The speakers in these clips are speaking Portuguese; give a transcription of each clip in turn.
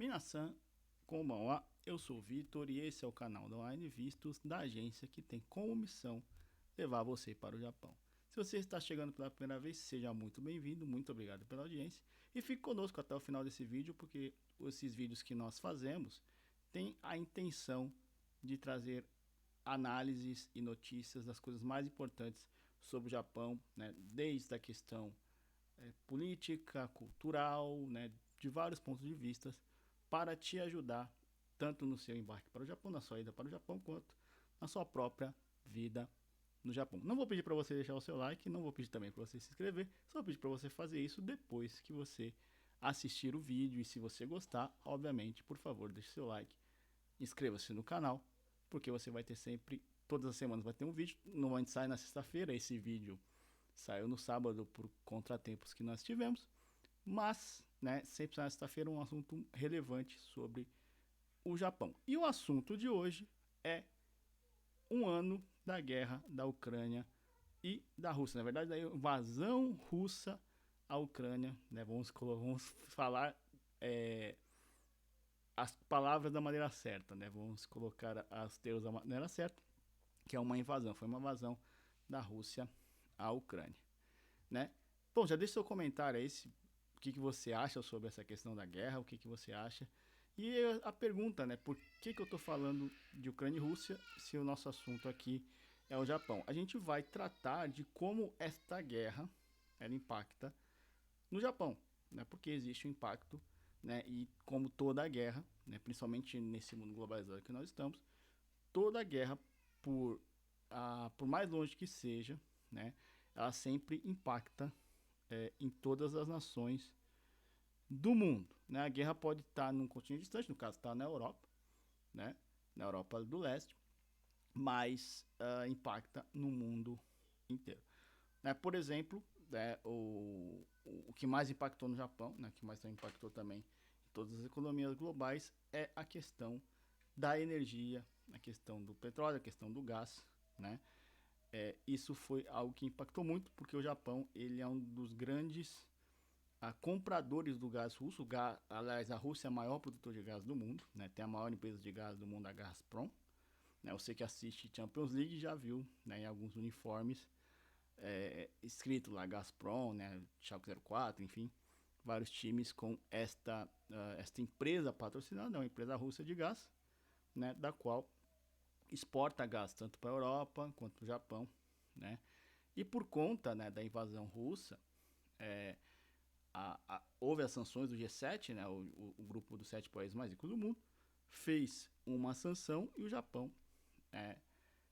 Minasan, konbanwa, eu sou o Vitor e esse é o canal da Online Vistos, da agência que tem como missão levar você para o Japão. Se você está chegando pela primeira vez, seja muito bem-vindo, muito obrigado pela audiência e fique conosco até o final desse vídeo, porque esses vídeos que nós fazemos têm a intenção de trazer análises e notícias das coisas mais importantes sobre o Japão, né? Desde a questão política, cultural, né? De vários pontos de vista, para te ajudar tanto no seu embarque para o Japão, na sua ida para o Japão, quanto na sua própria vida no Japão. Não vou pedir para você deixar o seu like, não vou pedir também para você se inscrever, só vou pedir para você fazer isso depois que você assistir o vídeo. E se você gostar, obviamente, por favor, deixe seu like, inscreva-se no canal, porque você vai ter sempre, todas as semanas vai ter um vídeo. Normalmente sai na sexta-feira, esse vídeo saiu no sábado por contratempos que nós tivemos, mas, né, sempre na sexta-feira um assunto relevante sobre o Japão. E o assunto de hoje é um ano da guerra da Ucrânia e da Rússia. Na verdade, da invasão russa à Ucrânia, né? Vamos falar as palavras da maneira certa, né? Vamos colocar as termos da maneira certa, que é uma invasão. Foi uma invasão da Rússia à Ucrânia, né? Bom, já deixa seu comentário aí, o que você acha sobre essa questão da guerra, o que você acha. E a pergunta, né, por que eu estou falando de Ucrânia e Rússia se o nosso assunto aqui é o Japão? A gente vai tratar de como esta guerra ela impacta no Japão, né, porque existe um impacto, né, e como toda a guerra, né, principalmente nesse mundo globalizado que nós estamos, toda a guerra, por mais longe que seja, né, ela sempre impacta em todas as nações do mundo, né? A guerra pode estar num continente distante, no caso está na Europa, né? Na Europa do Leste, mas impacta no mundo inteiro, né? Por exemplo, né, o que mais impactou no Japão, né, que mais impactou também em todas as economias globais, é a questão da energia, a questão do petróleo, a questão do gás, né? Isso foi algo que impactou muito, porque o Japão ele é um dos grandes compradores do gás russo. Aliás, a Rússia é o maior produtor de gás do mundo, né? Tem a maior empresa de gás do mundo, a Gazprom, né? Você que assiste Champions League já viu, né, em alguns uniformes escrito lá Gazprom, né, Schalke 04, enfim, vários times com esta empresa patrocinada, uma empresa russa de gás, né, da qual exporta gás tanto para a Europa quanto para o Japão, né? E por conta, né, da invasão russa, houve as sanções do G7, né, o grupo dos 7 países mais ricos do mundo, fez uma sanção e o Japão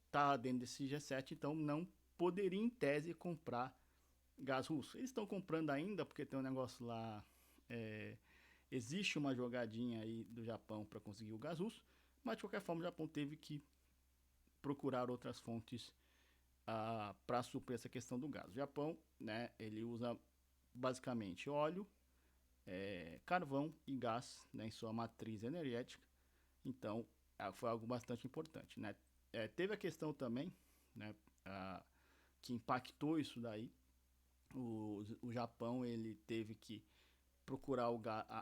está dentro desse G7, então não poderia, em tese, comprar gás russo. Eles estão comprando ainda porque tem um negócio lá, existe uma jogadinha aí do Japão para conseguir o gás russo, mas de qualquer forma o Japão teve que procurar outras fontes para suprir essa questão do gás. O Japão, né, ele usa basicamente óleo, carvão e gás, né, em sua matriz energética. Então, foi algo bastante importante, né? Teve a questão também, né, que impactou isso daí. O Japão ele teve que procurar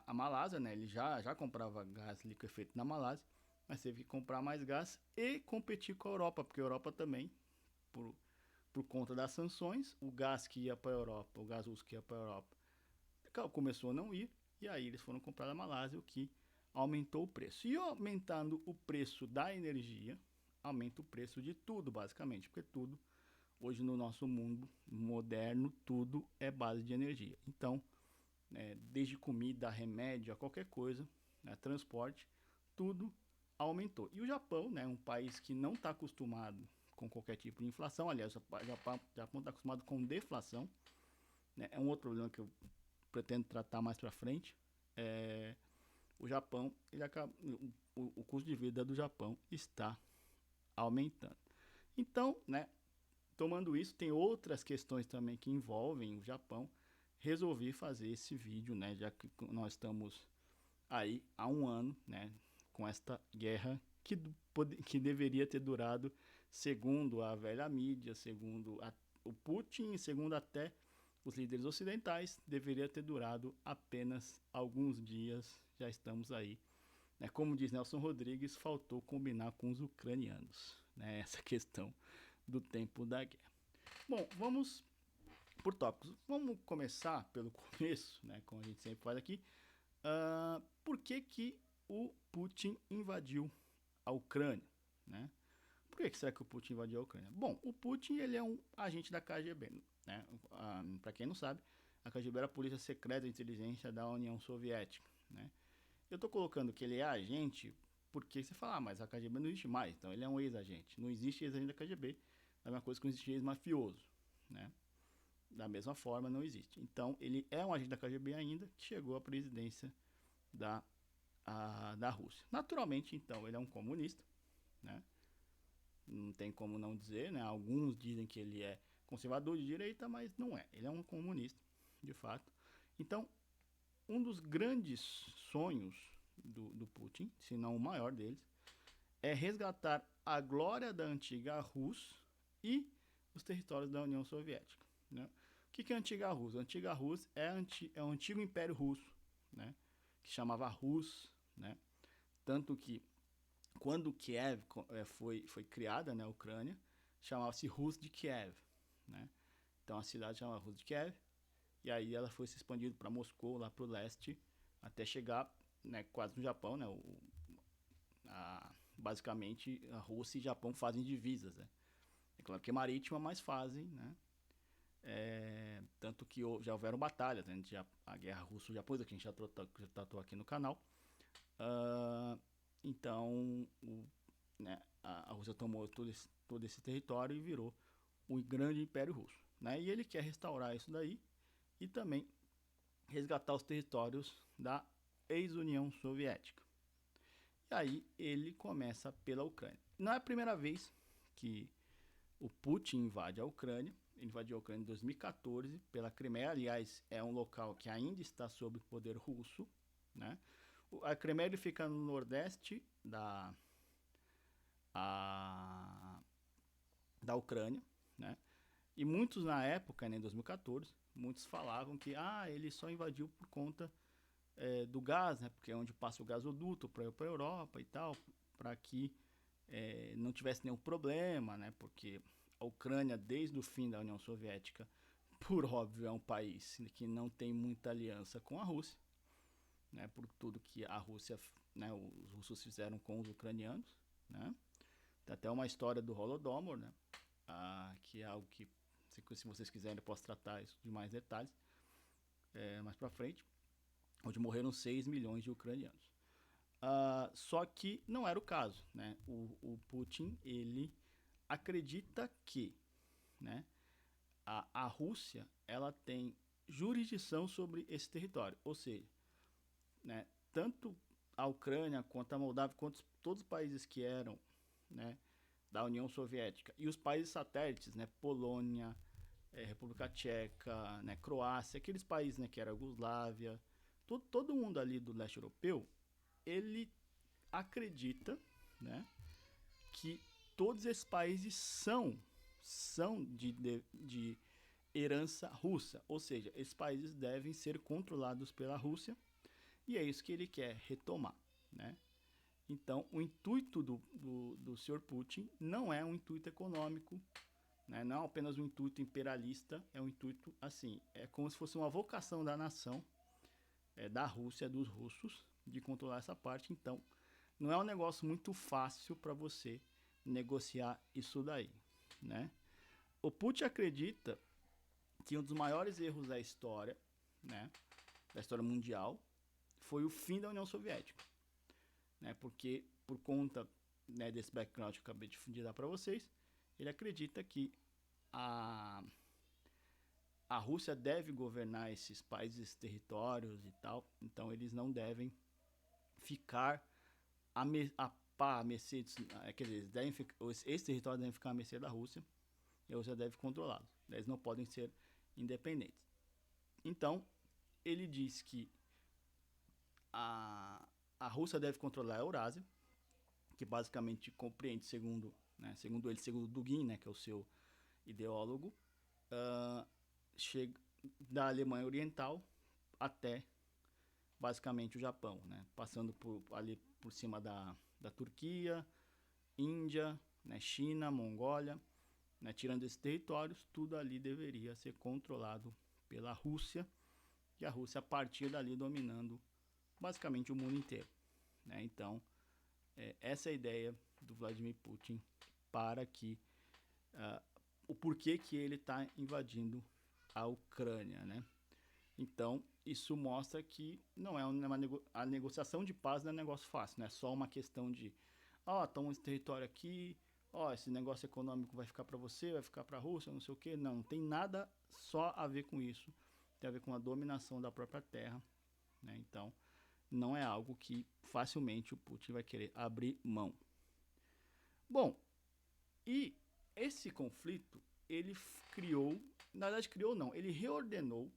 a Malásia, né? Ele já comprava gás liquefeito na Malásia, mas teve que comprar mais gás e competir com a Europa, porque a Europa também, por conta das sanções, o gás que ia para a Europa, o gás russo que ia para a Europa, começou a não ir, e aí eles foram comprar da Malásia, o que aumentou o preço. E aumentando o preço da energia, aumenta o preço de tudo, basicamente, porque tudo, hoje no nosso mundo moderno, tudo é base de energia. Então, desde comida, remédio, a qualquer coisa, né, transporte, tudo aumentou. E o Japão, né, um país que não está acostumado com qualquer tipo de inflação, aliás, o Japão está acostumado com deflação, né, é um outro problema que eu pretendo tratar mais para frente. O Japão, o custo de vida do Japão está aumentando. Então, né, tomando isso, tem outras questões também que envolvem o Japão. Resolvi fazer esse vídeo, né, já que nós estamos aí há um ano, né, com esta guerra que deveria ter durado, segundo a velha mídia, segundo o Putin, segundo até os líderes ocidentais, deveria ter durado apenas alguns dias. Já estamos aí. Né? Como diz Nelson Rodrigues, faltou combinar com os ucranianos, né? Essa questão do tempo da guerra. Bom, vamos por tópicos. Vamos começar pelo começo, né? Como a gente sempre faz aqui. Por que o Putin invadiu a Ucrânia, né? Por que será que o Putin invadiu a Ucrânia? Bom, o Putin ele é um agente da KGB, né? Para quem não sabe, a KGB era a Polícia Secreta de Inteligência da União Soviética, né? Eu tô colocando que ele é agente porque você fala, mas a KGB não existe mais, então ele é um ex-agente. Não existe ex-agente da KGB, é a mesma coisa que não existe ex-mafioso, né? Da mesma forma, não existe. Então, ele é um agente da KGB ainda, que chegou à presidência da Rússia. Naturalmente, então, ele é um comunista, né? Não tem como não dizer, né? Alguns dizem que ele é conservador de direita, mas não é. Ele é um comunista, de fato. Então, um dos grandes sonhos do Putin, se não o maior deles, é resgatar a glória da antiga Rússia e os territórios da União Soviética, né? O que é a antiga Rússia? A antiga Rússia é o antigo Império Russo, né? Que chamava Rus, né? Tanto que quando Kiev foi criada, né, a Ucrânia, chamava-se Rus de Kiev, né? Então a cidade chamava Rus de Kiev, e aí ela foi se expandindo para Moscou, lá para o leste, até chegar, né, quase no Japão, né? Basicamente a Rússia e o Japão fazem divisas, né? É claro que é marítima, mas fazem, né? Tanto que já houveram batalhas, né? A guerra russo-japonesa, que a gente já tratou aqui no canal. Então, né, a Rússia tomou todo esse território e virou o grande Império Russo, né? E ele quer restaurar isso daí e também resgatar os territórios da ex-União Soviética. E aí ele começa pela Ucrânia. Não é a primeira vez que o Putin invade a Ucrânia. Ele invadiu a Ucrânia em 2014 pela Crimeia. Aliás, é um local que ainda está sob poder russo, né? A Crimeia ele fica no nordeste da Ucrânia, né? E muitos na época, né, em 2014, muitos falavam que ele só invadiu por conta do gás, né? Porque é onde passa o gasoduto para a Europa e tal, para que não tivesse nenhum problema, né? Porque a Ucrânia, desde o fim da União Soviética, por óbvio, é um país que não tem muita aliança com a Rússia, né? Por tudo que a Rússia, né, os russos fizeram com os ucranianos, né? Tem até uma história do Holodomor, né? Que é algo que, se vocês quiserem, eu posso tratar isso de mais detalhes mais pra frente, onde morreram 6 milhões de ucranianos. Só que não era o caso, né? O Putin, ele acredita que, né, a Rússia, ela tem jurisdição sobre esse território, ou seja, né, tanto a Ucrânia quanto a Moldávia, quanto todos os países que eram, né, da União Soviética e os países satélites, né, Polônia, República Tcheca, né, Croácia, aqueles países, né, que era a Yugoslávia, todo mundo ali do leste europeu, ele acredita, né, que todos esses países são de herança russa, ou seja, esses países devem ser controlados pela Rússia, e é isso que ele quer retomar, né? Então, o intuito do Sr. Putin não é um intuito econômico, né? Não é apenas um intuito imperialista, é um intuito, assim, é como se fosse uma vocação da nação, da Rússia, dos russos, de controlar essa parte. Então, não é um negócio muito fácil para você negociar isso daí, né? O Putin acredita que um dos maiores erros da história, né, da história mundial, foi o fim da União Soviética, né? Porque por conta, né, desse background que eu acabei de dar para vocês, ele acredita que a a Rússia deve governar esses países, esses territórios e tal, então eles não devem ficar a mercê, quer dizer, esses territórios devem ficar à mercê da Rússia e a Rússia deve controlá-los, eles não podem ser independentes. Então, ele diz que a Rússia deve controlar a Eurásia, que basicamente compreende, segundo ele, segundo Dugin, né, que é o seu ideólogo, chega, da Alemanha Oriental até basicamente o Japão, né? Passando ali por cima da Turquia, Índia, né? China, Mongólia, né? Tirando esses territórios, tudo ali deveria ser controlado pela Rússia, e a Rússia a partir dali dominando basicamente o mundo inteiro, né? Então, essa é a ideia do Vladimir Putin para que uh, o porquê que ele está invadindo a Ucrânia, né? Então, isso mostra que não é a negociação de paz não é um negócio fácil, não é só uma questão de, toma esse território aqui, esse negócio econômico vai ficar para você, vai ficar para a Rússia, não sei o quê. Não tem nada só a ver com isso. Tem a ver com a dominação da própria terra, né? Então, não é algo que facilmente o Putin vai querer abrir mão. Bom, e esse conflito, ele criou, na verdade criou não, ele reordenou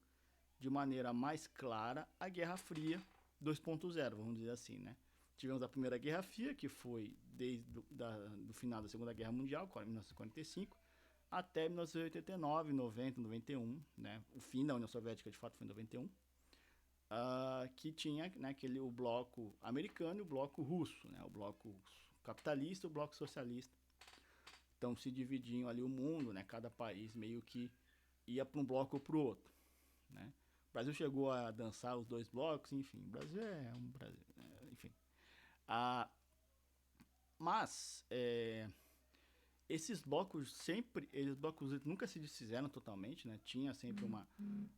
de maneira mais clara a Guerra Fria 2.0, vamos dizer assim, né? Tivemos a Primeira Guerra Fria, que foi desde do final da Segunda Guerra Mundial, 1945, até 1989, 90, 91, né? O fim da União Soviética, de fato, foi em 91, que tinha, né, o bloco americano e o bloco russo, né? O bloco capitalista e o bloco socialista. Então se dividiam ali o mundo, né? Cada país meio que ia para um bloco ou para o outro, né? O Brasil chegou a dançar os dois blocos, enfim, o Brasil é um Brasil, enfim. Mas esses blocos nunca se desfizeram totalmente, né? Tinha sempre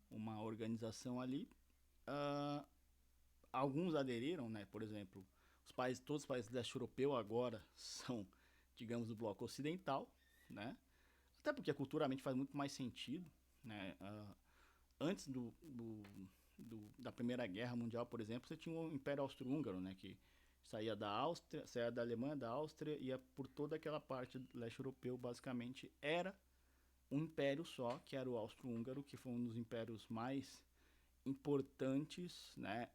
uma organização ali. Alguns aderiram, né? Por exemplo, todos os países do leste europeu agora são, digamos, do bloco ocidental, né? Até porque culturalmente faz muito mais sentido, né? Antes da Primeira Guerra Mundial, por exemplo, você tinha o Império Austro-Húngaro, né, que saía da Áustria, saía da Alemanha, da Áustria, ia por toda aquela parte do leste europeu, basicamente era um império só, que era o Austro-Húngaro, que foi um dos impérios mais importantes, né,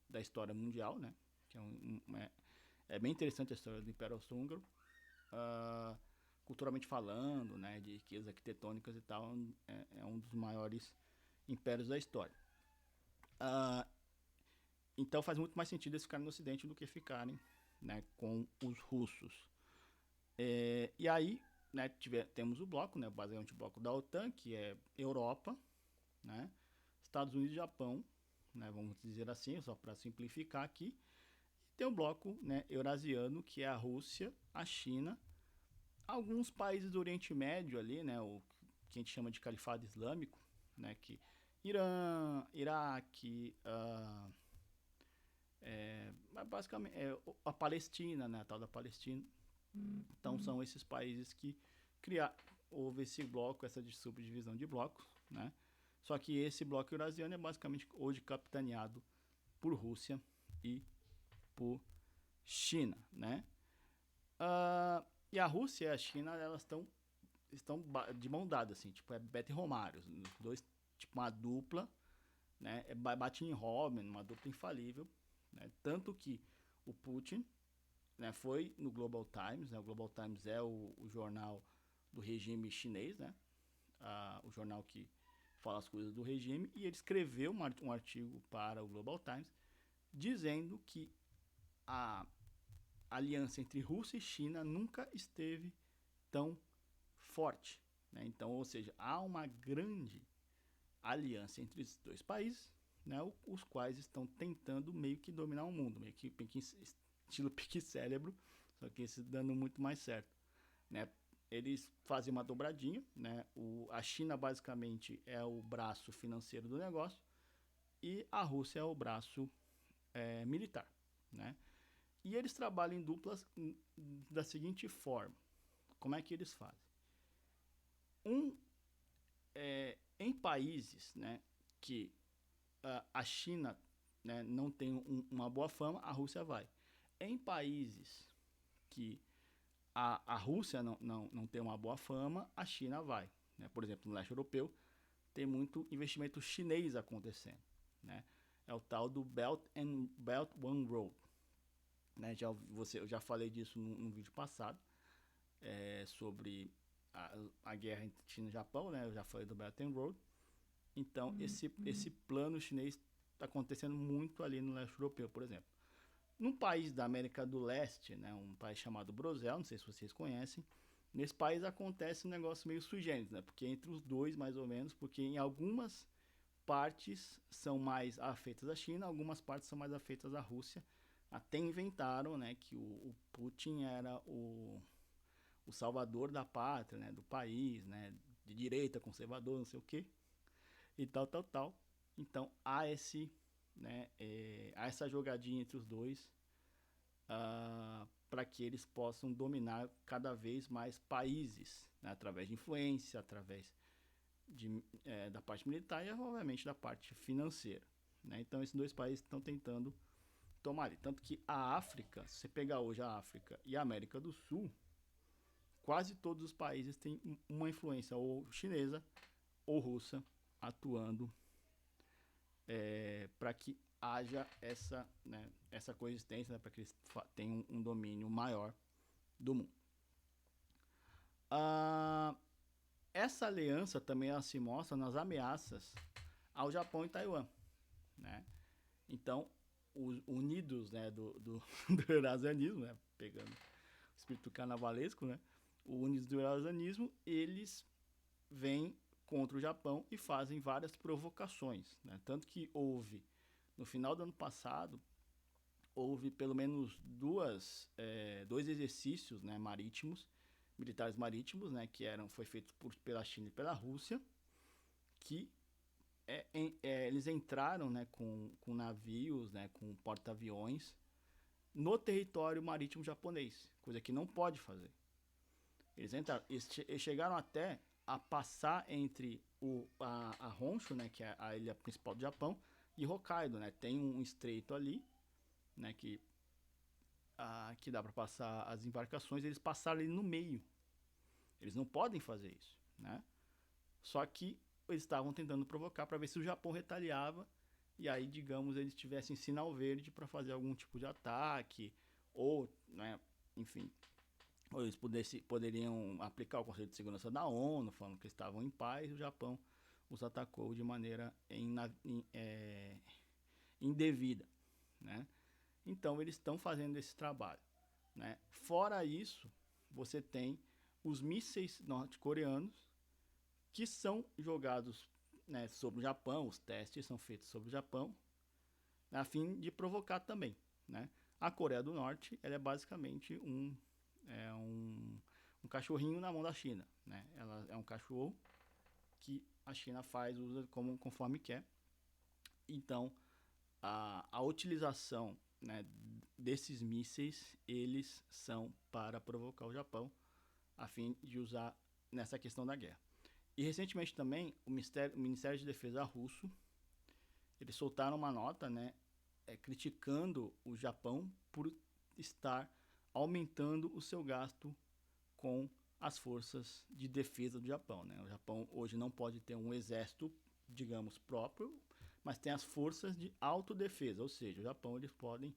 da história mundial, né, que é bem interessante a história do Império Austro-Húngaro, culturalmente falando, né, de riquezas arquitetônicas e tal, é um dos maiores impérios da história. Então faz muito mais sentido eles ficarem no Ocidente do que ficarem, né, com os russos. E aí, né, temos o bloco, né, basicamente o bloco da OTAN, que é Europa, né, Estados Unidos e Japão, né, vamos dizer assim, só para simplificar aqui. E tem o bloco, né, eurasiano, que é a Rússia, a China, alguns países do Oriente Médio ali, né, o que a gente chama de Califado Islâmico, né, que Irã, Iraque, basicamente a Palestina, né, a tal da Palestina. Então são esses países que houve esse bloco, essa subdivisão de blocos, né? Só que esse bloco eurasiano é basicamente hoje capitaneado por Rússia e por China, né? E a Rússia e a China, elas estão de mão dada, assim, tipo, é Beto e Romário, os dois, tipo, uma dupla, né? Bate em Robin, uma dupla infalível, né? Tanto que o Putin, né, foi no Global Times, né? O Global Times é o jornal do regime chinês, né? O jornal que fala as coisas do regime, e ele escreveu um artigo para o Global Times dizendo que a aliança entre Rússia e China nunca esteve tão forte, né? Então, ou seja, há uma grande aliança entre esses dois países, né, os quais estão tentando meio que dominar o mundo, meio que estilo pique cérebro, só que esse dando muito mais certo, né? Eles fazem uma dobradinha, né? A China basicamente é o braço financeiro do negócio e a Rússia é o braço militar, né? E eles trabalham em duplas da seguinte forma. Como é que eles fazem? Em países, né, que a China, né, não tem uma boa fama, a Rússia vai. Em países que a Rússia não tem uma boa fama, a China vai, né? Por exemplo, no leste europeu tem muito investimento chinês acontecendo, né? É o tal do Belt One Road, né? Eu já falei disso no vídeo passado, sobre a guerra entre China e Japão, né? Eu já falei do Belt and Road. Então, esse plano chinês está acontecendo muito ali no leste europeu, por exemplo. Num país da América do Leste, né, um país chamado Brosel, não sei se vocês conhecem, nesse país acontece um negócio meio sui generis, né, porque entre os dois, mais ou menos, porque em algumas partes são mais afeitas à China, algumas partes são mais afeitas à Rússia. Até inventaram, né, que o Putin era o salvador da pátria, né, do país, né, de direita, conservador, não sei o quê, e tal, tal, tal. Então há há essa jogadinha entre os dois, para que eles possam dominar cada vez mais países, né, através de influência, através da parte militar e, obviamente, da parte financeira. Né? Então, esses dois países estão tentando tomar ali. Tanto que a África, se você pegar hoje a África e a América do Sul, quase todos os países têm uma influência ou chinesa ou russa atuando para que haja essa coexistência, né, para que eles tenham um domínio maior do mundo. Essa aliança também ela se mostra nas ameaças ao Japão e Taiwan. Né? Então, os unidos, né, do eurasianismo, né, pegando o espírito carnavalesco, né, os unidos do eurasianismo, eles vêm contra o Japão e fazem várias provocações. Né? Tanto que no final do ano passado, houve pelo menos dois exercícios, né, militares marítimos, né, que foi feito pela China e pela Rússia, que eles entraram, né, com navios, né, com porta-aviões no território marítimo japonês, coisa que não pode fazer. Eles chegaram até a passar entre a Honshu, né, que é a ilha principal do Japão, e Hokkaido, né? Tem um estreito ali, né, que dá para passar as embarcações, eles passaram ali no meio. Eles não podem fazer isso, né? Só que eles estavam tentando provocar para ver se o Japão retaliava e aí, digamos, eles tivessem sinal verde para fazer algum tipo de ataque ou, né, enfim, ou eles poderiam aplicar o Conselho de Segurança da ONU, falando que eles estavam em paz, e o Japão os atacou de maneira indevida, né? Então eles estão fazendo esse trabalho, né? Fora isso, você tem os mísseis norte-coreanos que são jogados, né, sobre o Japão, os testes são feitos sobre o Japão, a fim de provocar também, né? A Coreia do Norte, ela é basicamente um cachorrinho na mão da China, né? Ela é um cachorro que a China usa conforme quer. Então, a utilização, né, desses mísseis, eles são para provocar o Japão, a fim de usar nessa questão da guerra. E recentemente também, o Ministério de Defesa russo, eles soltaram uma nota, né, criticando o Japão por estar aumentando o seu gasto com as forças de defesa do Japão. Né? O Japão hoje não pode ter um exército, digamos, próprio, mas tem as forças de autodefesa, ou seja, o Japão eles podem,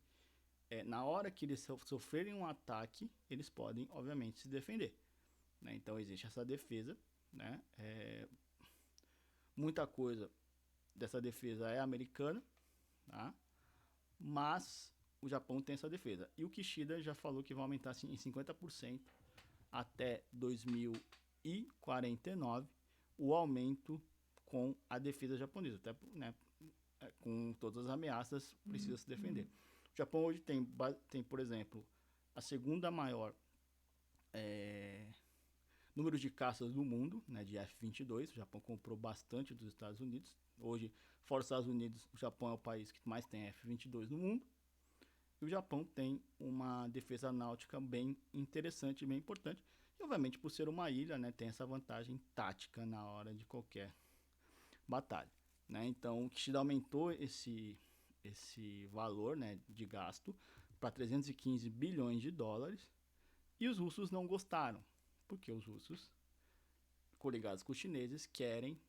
na hora que eles sofrerem um ataque, eles podem, obviamente, se defender. Né? Então existe essa defesa, né? Muita coisa dessa defesa é americana, tá? Mas o Japão tem essa defesa. E o Kishida já falou que vai aumentar assim, em 50% até 2049 o aumento com a defesa japonesa. Até, né, com todas as ameaças, precisa se defender. O Japão hoje tem, por exemplo, a segunda maior número de caças do mundo, né, de F-22. O Japão comprou bastante dos Estados Unidos. Hoje, fora os Estados Unidos, o Japão é o país que mais tem F-22 no mundo. E o Japão tem uma defesa náutica bem interessante, bem importante. E, obviamente, por ser uma ilha, né, tem essa vantagem tática na hora de qualquer batalha. Né? Então, o Kishida aumentou esse valor, né, de gasto para 315 bilhões de dólares. E os russos não gostaram, porque os russos, coligados com os chineses, querem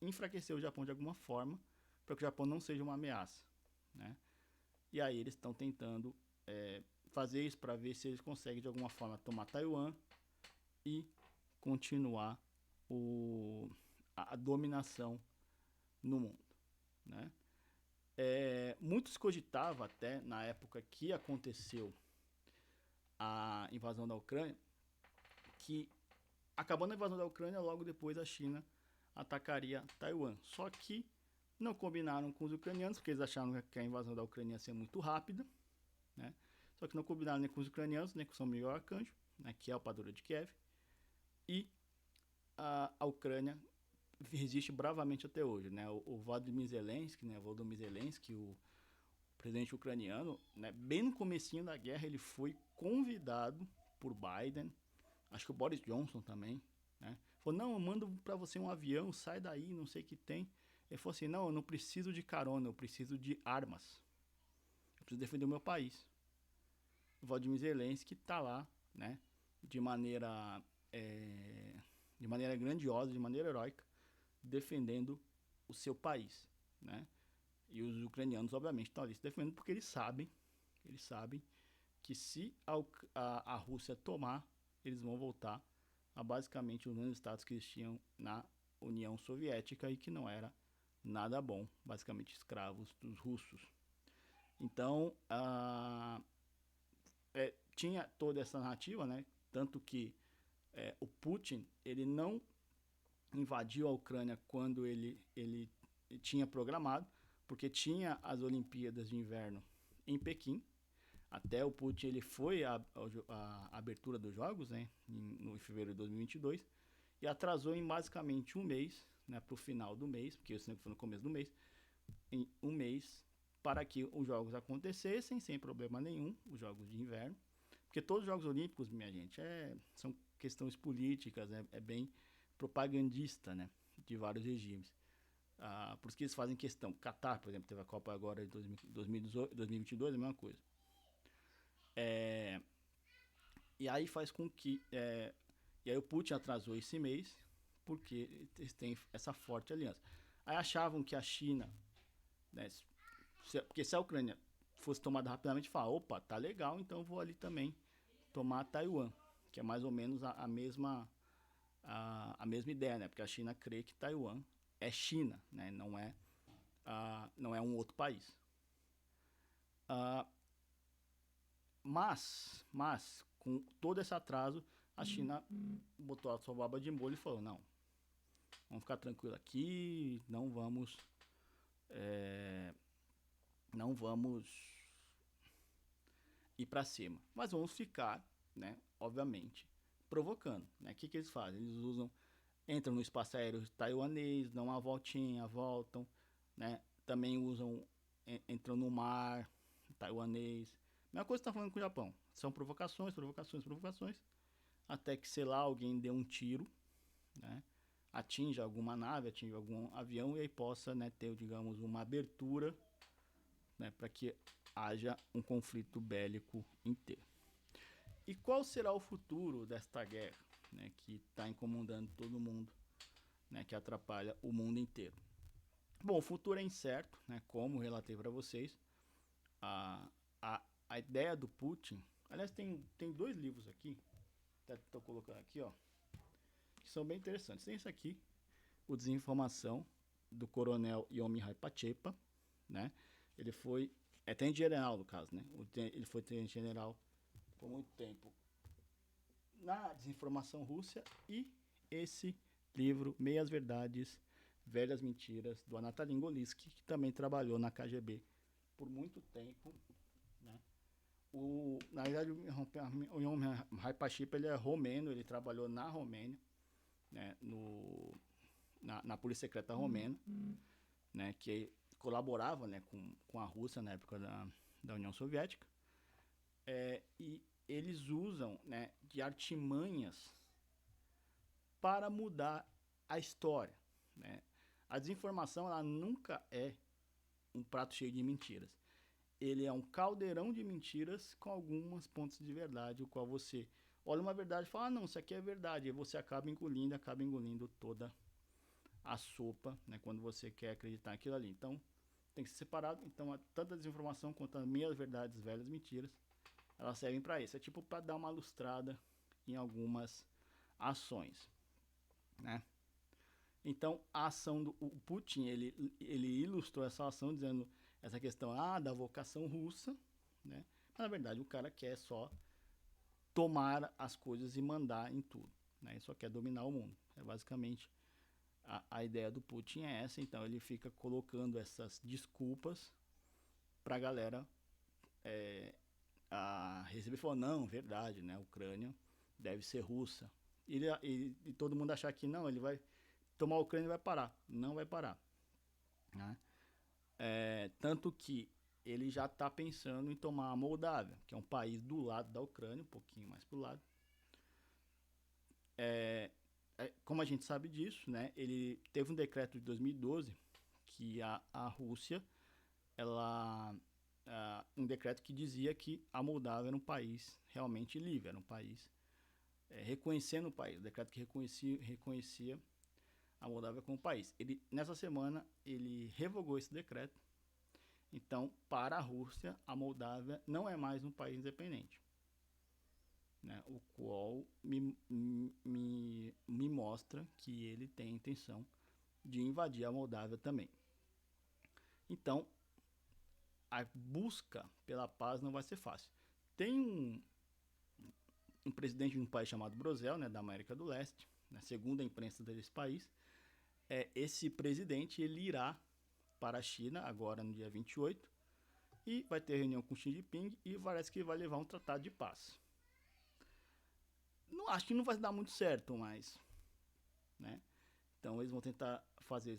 enfraquecer o Japão de alguma forma para que o Japão não seja uma ameaça. Né? E aí eles estão tentando fazer isso para ver se eles conseguem de alguma forma tomar Taiwan e continuar a dominação no mundo, né? Muitos cogitavam até, na época que aconteceu a invasão da Ucrânia, que acabando a invasão da Ucrânia, logo depois a China atacaria Taiwan. Só que não combinaram com os ucranianos, porque eles acharam que a invasão da Ucrânia ia ser muito rápida, né? Só que não combinaram nem com os ucranianos, nem com São Miguel Arcanjo, né, que é o padroeiro de Kiev, e a Ucrânia resiste bravamente até hoje, né? O Volodymyr Zelensky, né, Volodymyr Zelensky, o presidente ucraniano, né, bem no comecinho da guerra, ele foi convidado por Biden, acho que o Boris Johnson também, né? Falou, não, eu mando para você um avião, sai daí, não sei o que tem. Ele falou assim, não, eu não preciso de carona, eu preciso de armas. Eu preciso defender o meu país. O Volodymyr Zelensky tá lá, né, de maneira, de maneira grandiosa, de maneira heróica, defendendo o seu país, né? E os ucranianos, obviamente, estão ali se defendendo porque eles sabem que se a Rússia tomar, eles vão voltar a basicamente os mesmos estados que eles tinham na União Soviética e que não era nada bom, basicamente escravos dos russos. Então, tinha toda essa narrativa, né? Tanto que o Putin ele não invadiu a Ucrânia quando ele tinha programado, porque tinha as Olimpíadas de Inverno em Pequim. Até o Putin ele foi à abertura dos jogos, né, no fevereiro de 2022, e atrasou em basicamente um mês, né, para o final do mês, porque isso foi no começo do mês, em um mês, para que os jogos acontecessem sem problema nenhum, os jogos de inverno, porque todos os Jogos Olímpicos, minha gente, são questões políticas, é bem propagandista, né, de vários regimes. Por isso que eles fazem questão. Catar, por exemplo, teve a Copa agora de 2022, a mesma coisa. E aí faz com que. E aí o Putin atrasou esse mês, porque eles têm essa forte aliança. Aí achavam que a China, né, porque se a Ucrânia fosse tomada rapidamente, fala, opa, tá legal, então eu vou ali também tomar Taiwan, que é mais ou menos a mesma ideia, né? Porque a China crê que Taiwan é China, né? Não é um outro país. Mas, com todo esse atraso, a China botou a sua baba de molho e falou, não, vamos ficar tranquilo aqui, não vamos ir para cima, mas vamos ficar, né, obviamente, provocando, né? O que eles fazem? Eles entram no espaço aéreo taiwanês, dão uma voltinha, voltam, né? Também entram no mar taiwanês. Mesma coisa que está falando com o Japão. São provocações, provocações, provocações, até que, sei lá, alguém dê um tiro, né? Atinja alguma nave, atinja algum avião e aí possa, né, ter, digamos, uma abertura, né, para que haja um conflito bélico inteiro. E qual será o futuro desta guerra, né, que está incomodando todo mundo, né, que atrapalha o mundo inteiro? Bom, o futuro é incerto, né, como relatei para vocês. A ideia do Putin, aliás, tem dois livros aqui, estou colocando aqui, ó, que são bem interessantes. Tem esse aqui, O Desinformação, do coronel Yomi Pachepa, né? Ele foi tenente general, no caso, né? Ele foi tenente general por muito tempo na desinformação russa. E esse livro, Meias Verdades, Velhas Mentiras, do Anatoly Golinsky, que também trabalhou na KGB por muito tempo, né? Na verdade, o Yomi Pachepa ele é romeno, ele trabalhou na Romênia, né? Na Polícia Secreta Romena, né? Que colaborava, né, com a Rússia na época da União Soviética. E eles usam, né, de artimanhas para mudar a história, né? A desinformação ela nunca é um prato cheio de mentiras. Ele é um caldeirão de mentiras com alguns pontos de verdade, o qual você olha uma verdade e fala, não, isso aqui é verdade, e você acaba engolindo toda a sopa, né, quando você quer acreditar naquilo ali. Então, tem que ser separado. Então, tanto a desinformação quanto as meias verdades, velhas mentiras, elas servem para isso. É tipo para dar uma lustrada em algumas ações, né? Então, a ação do o Putin, ele ilustrou essa ação dizendo essa questão da vocação russa, né? Mas, na verdade, o cara quer só tomar as coisas e mandar em tudo, né? Ele só quer dominar o mundo. É basicamente a ideia do Putin é essa, então ele fica colocando essas desculpas pra galera receber e falar, não, verdade, né? A Ucrânia deve ser russa. E todo mundo achar que não, ele vai tomar a Ucrânia e vai parar. Não vai parar. Né? Tanto que ele já está pensando em tomar a Moldávia, que é um país do lado da Ucrânia, um pouquinho mais pro lado. Como a gente sabe disso, né? Ele teve um decreto de 2012 que a Rússia, ela um decreto que dizia que a Moldávia era um país realmente livre, era um país reconhecendo o país, o decreto que reconhecia a Moldávia como país. Nessa semana ele revogou esse decreto. Então, para a Rússia, a Moldávia não é mais um país independente, né? O qual me mostra que ele tem a intenção de invadir a Moldávia também. Então, a busca pela paz não vai ser fácil. Tem um presidente de um país chamado Brosel, né, da América do Leste, né, segundo a imprensa desse país. Esse presidente ele irá para a China agora no dia 28 e vai ter reunião com Xi Jinping e parece que vai levar um tratado de paz. Não, acho que não vai dar muito certo, mas, né? Então eles vão tentar fazer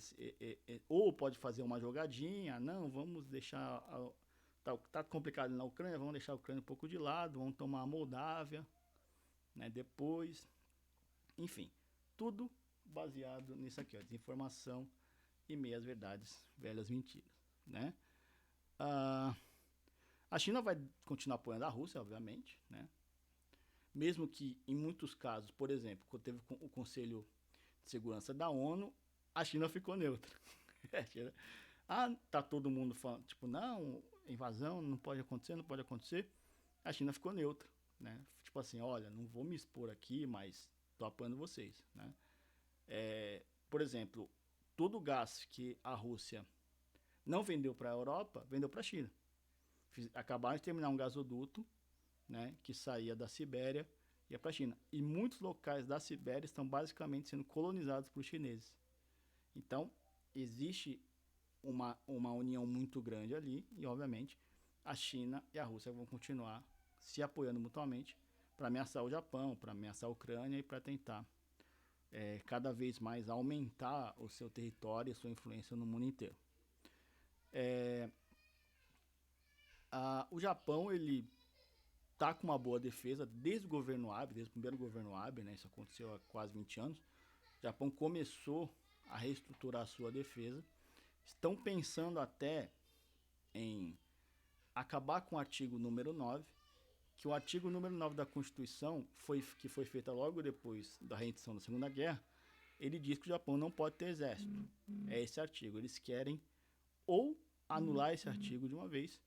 ou pode fazer uma jogadinha, não, vamos deixar tá complicado na Ucrânia, vamos deixar a Ucrânia um pouco de lado, vamos tomar a Moldávia, né? Depois, enfim, tudo baseado nisso aqui, ó, desinformação e meias verdades, velhas mentiras, né? Ah, a China vai continuar apoiando a Rússia, obviamente, né? Mesmo que em muitos casos, por exemplo, quando teve o Conselho de Segurança da ONU, a China ficou neutra. Tá todo mundo falando, tipo, não, invasão não pode acontecer, não pode acontecer. A China ficou neutra, né? Tipo assim, olha, não vou me expor aqui, mas tô apoiando vocês, né? Por exemplo, todo o gás que a Rússia não vendeu para a Europa, vendeu para a China. Acabaram de terminar um gasoduto, né, que saía da Sibéria e ia para a China. E muitos locais da Sibéria estão basicamente sendo colonizados por chineses. Então, existe uma união muito grande ali e, obviamente, a China e a Rússia vão continuar se apoiando mutuamente para ameaçar o Japão, para ameaçar a Ucrânia e para tentar cada vez mais aumentar o seu território e a sua influência no mundo inteiro. O Japão, ele tá com uma boa defesa desde o governo Abe, desde o primeiro governo Abe, né? Isso aconteceu há quase 20 anos. O Japão começou a reestruturar a sua defesa. Estão pensando até em acabar com o artigo número 9, que o artigo número 9 da Constituição, que foi feita logo depois da rendição da Segunda Guerra, ele diz que o Japão não pode ter exército. É esse artigo. Eles querem ou anular esse artigo de uma vez,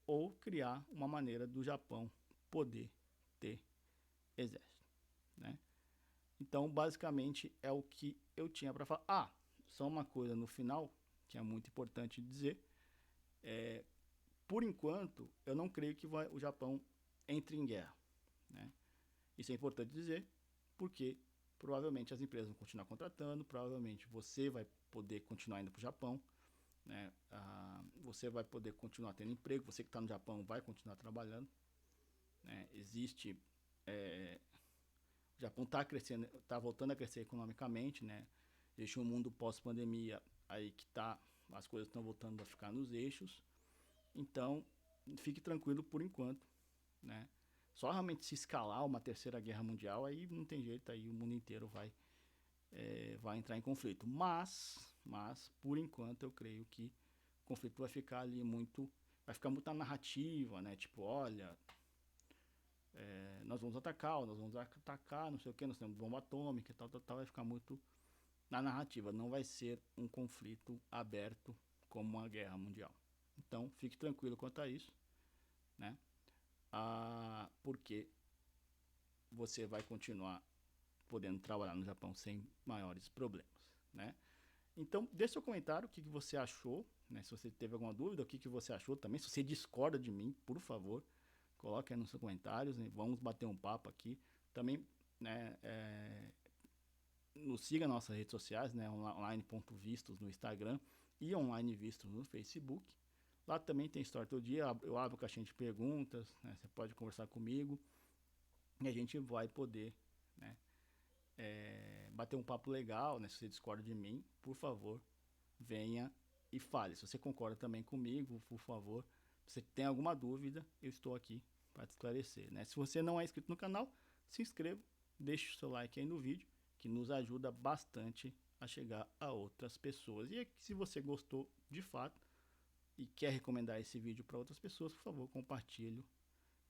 ou criar uma maneira do Japão poder ter exército, né? Então, basicamente, é o que eu tinha para falar. Só uma coisa no final, que é muito importante dizer. Por enquanto, eu não creio que o Japão entre em guerra, né? Isso é importante dizer, porque provavelmente as empresas vão continuar contratando, provavelmente você vai poder continuar indo para o Japão, né? Você vai poder continuar tendo emprego, você que está no Japão vai continuar trabalhando, né? O Japão está crescendo, está voltando a crescer economicamente, né? Existe um mundo pós-pandemia aí que as coisas estão voltando a ficar nos eixos. Então, fique tranquilo por enquanto, né? Só realmente se escalar uma terceira guerra mundial, aí não tem jeito, aí o mundo inteiro vai entrar em conflito. Mas, por enquanto, eu creio que o conflito vai ficar muito na narrativa, né? Tipo, olha, nós vamos atacar, não sei o que, nós temos bomba atômica, tal, vai ficar muito na narrativa. Não vai ser um conflito aberto como uma guerra mundial. Então, fique tranquilo quanto a isso, né? Porque você vai continuar podendo trabalhar no Japão sem maiores problemas, né? Então, deixe seu comentário, o que você achou, né? Se você teve alguma dúvida, o que você achou também. Se você discorda de mim, por favor, coloque aí nos seus comentários, né? Vamos bater um papo aqui. Também, né, nos siga nas nossas redes sociais, né? Online.vistos no Instagram e online vistos no Facebook. Lá também tem história todo dia, eu abro caixinha de perguntas, né? Você pode conversar comigo e a gente vai poder, né, bater um papo legal, né? Se você discorda de mim, por favor, venha e fale. Se você concorda também comigo, por favor, se você tem alguma dúvida, eu estou aqui para te esclarecer, né? Se você não é inscrito no canal, se inscreva, deixe o seu like aí no vídeo, que nos ajuda bastante a chegar a outras pessoas. E se você gostou de fato e quer recomendar esse vídeo para outras pessoas, por favor, compartilhe,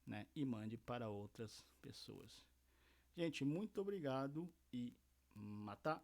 né, e mande para outras pessoas. Gente, muito obrigado e matá!